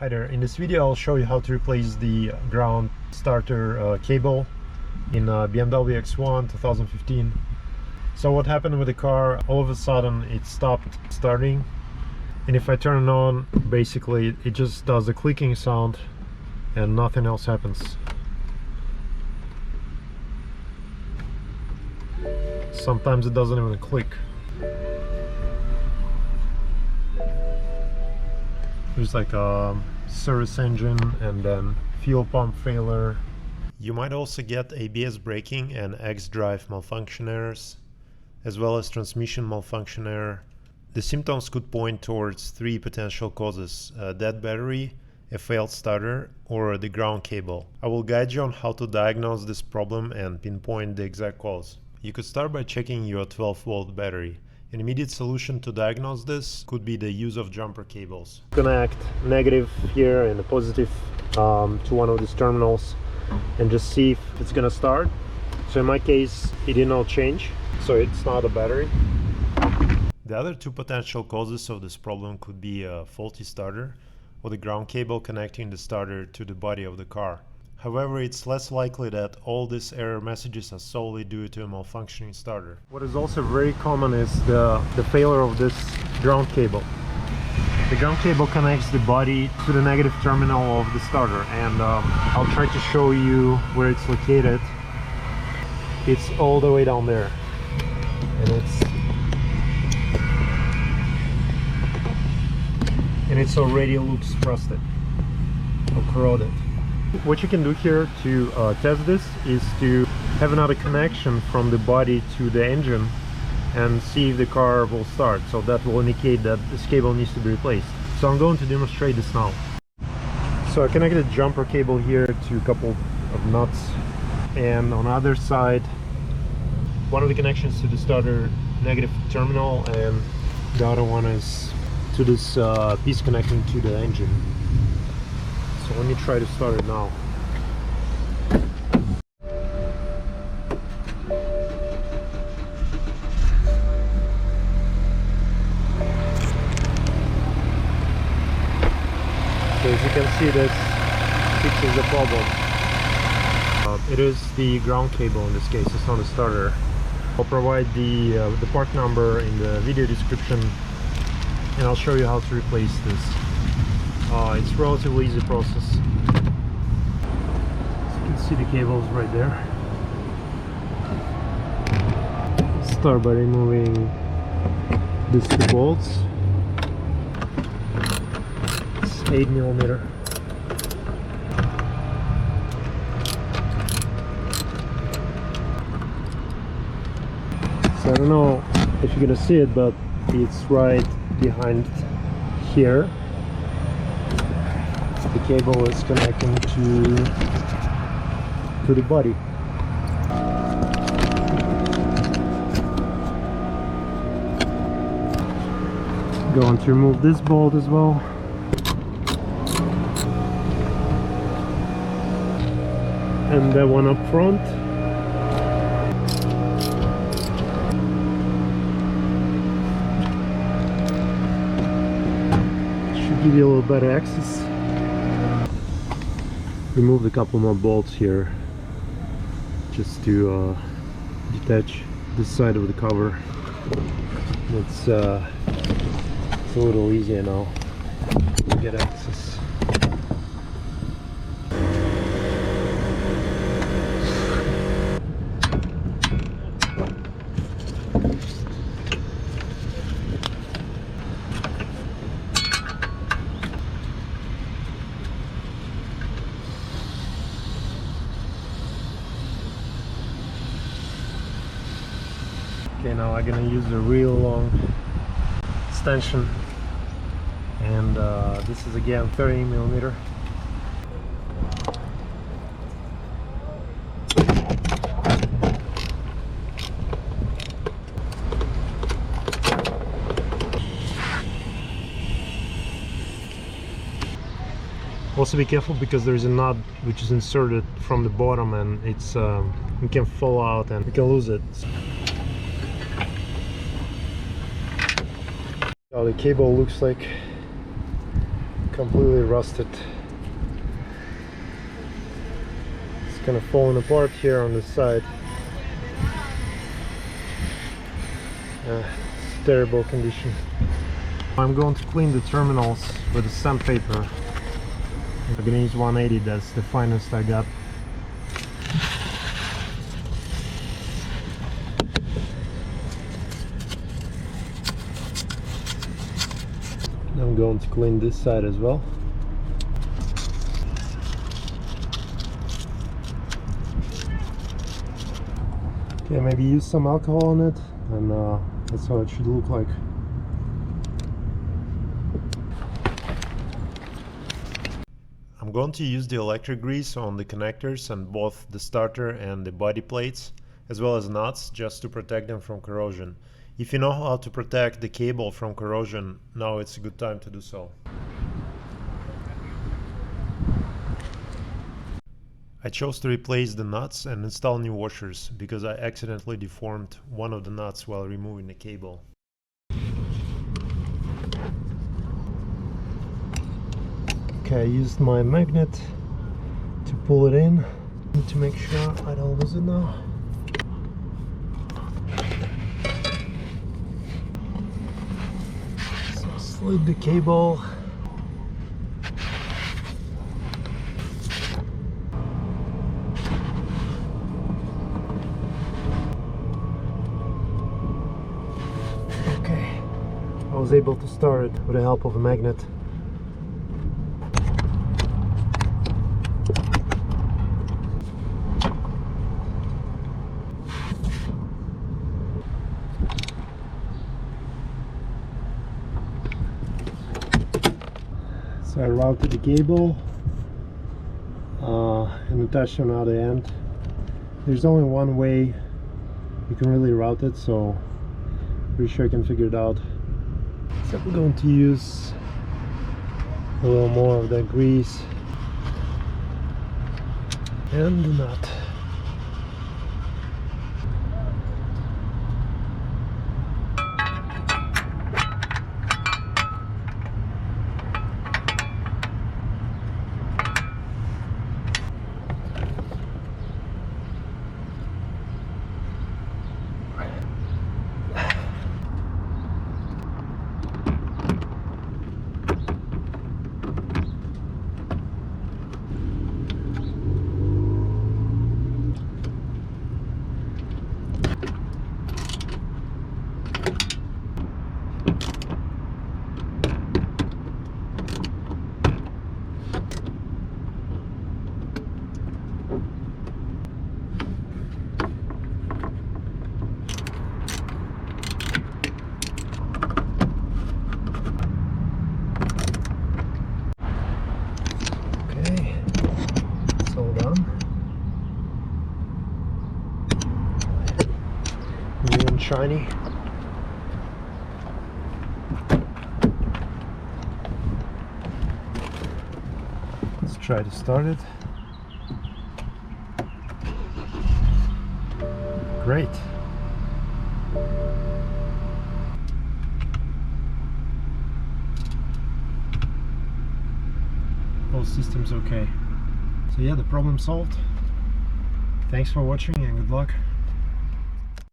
Hi there, in this video I'll show you how to replace the ground starter cable in BMW X1 2015. So what happened with the car, all of a sudden it stopped starting, and if I turn it on, basically it just does a clicking sound and nothing else happens. Sometimes it doesn't even click. There's like a service engine and then fuel pump failure. You might also get ABS braking and X-drive malfunction errors, as well as transmission malfunction error. The symptoms could point towards three potential causes: a dead battery, a failed starter, or the ground cable. I will guide you on how to diagnose this problem and pinpoint the exact cause. You could start by checking your 12-volt battery. An immediate solution to diagnose this could be the use of jumper cables. Connect negative here and a positive to one of these terminals and just see if it's gonna start. So in my case it did not change, so it's not a battery. The other two potential causes of this problem could be a faulty starter or the ground cable connecting the starter to the body of the car. However, it's less likely that all these error messages are solely due to a malfunctioning starter. What is also very common is the failure of this ground cable. The ground cable connects the body to the negative terminal of the starter, and I'll try to show you where it's located. It's all the way down there, and it's already looks rusted or corroded. What you can do here to test this is to have another connection from the body to the engine and see if the car will start. So that will indicate that this cable needs to be replaced. So I'm going to demonstrate this now. So I connected a jumper cable here to a couple of nuts, and on the other side one of the connections to the starter negative terminal, and the other one is to this piece connecting to the engine. So let me try to start it now. So as you can see, this fixes the problem. It is the ground cable in this case, it's not a starter. I'll provide the part number in the video description, and I'll show you how to replace this. It's a relatively easy process. So you can see the cables right there. Start by removing these two bolts. It's 8mm. So I don't know if you're gonna see it, but it's right behind here. The cable is connecting to the body. Going to remove this bolt as well. And that one up front. Should give you a little better access. Removed a couple more bolts here just to detach this side of the cover. It's a little easier now to get access. Okay, now I'm gonna use a real long extension, and this is again 30mm. Also be careful because there's a nut which is inserted from the bottom, and it's it can fall out and you can lose it. How the cable looks like completely rusted. It's kind of falling apart here on the side. It's terrible condition. I'm going to clean the terminals with a sandpaper. I'm gonna use 180, that's the finest I got. I'm going to clean this side as well. Okay, maybe use some alcohol on it, and that's how it should look like. I'm going to use the electric grease on the connectors and both the starter and the body plates, as well as nuts, just to protect them from corrosion. If you know how to protect the cable from corrosion, now it's a good time to do so. I chose to replace the nuts and install new washers because I accidentally deformed one of the nuts while removing the cable. Okay, I used my magnet to pull it in. Need to make sure I don't lose it now. So slid the cable. Okay, I was able to start it with the help of a magnet. So I routed the cable and attached on the other end. There's only one way you can really route it, so pretty sure I can figure it out. So I'm going to use a little more of that grease and the nut. New and shiny. Let's try to start it. Great. Whole system's okay. So yeah, the problem solved. Thanks for watching and good luck.